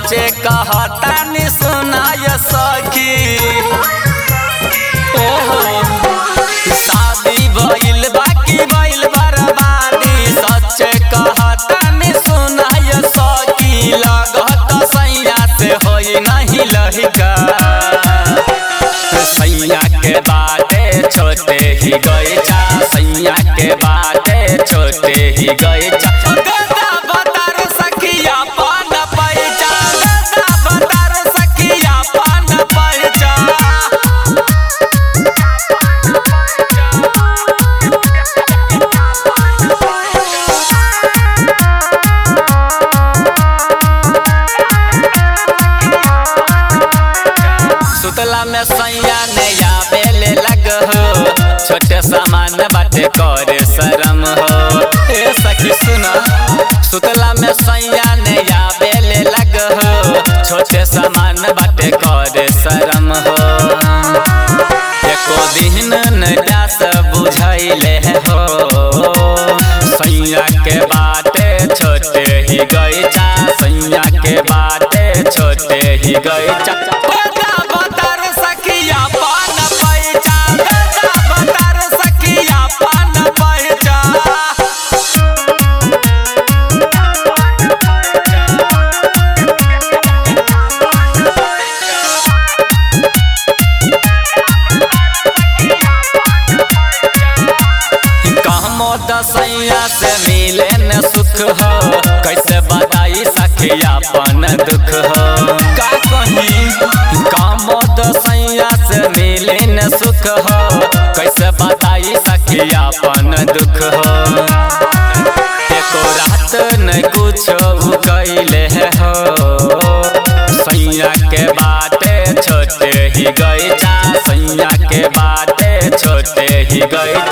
सोचे कहतानी सुनाय सखी शादी भइल बाकी भइल बर्बादी सोचे कहतानी सुनाय सखी लगत सैया से होई नहीं लहिका सैया के बाटे छोटे ही गईचा सैया के बाटे छोटे ही गईचा सुतला में सैया ने आवेले लग हो छोटे सामान बाटे करे शरम हो ए सखी सुना सुतला में सैया ने आवेले लग हो छोटे सामान बाटे करे शरम हो एको दिन न दास बुझैले हो सैया के बाटे छोटे ही गईचा सैया के बाटे छोटे ही गईचा सैया से मिले न सुख हो कैसे बताई सखी अपन दुख हो का कहीं कामोद सैया से मिले न सुख हो कैसे बताई सखी अपन दुख हो एको रात न कुछ कैले हो सैया के बाटे छोटे ही गईचा सैया के बाटे छोटे ही गईचा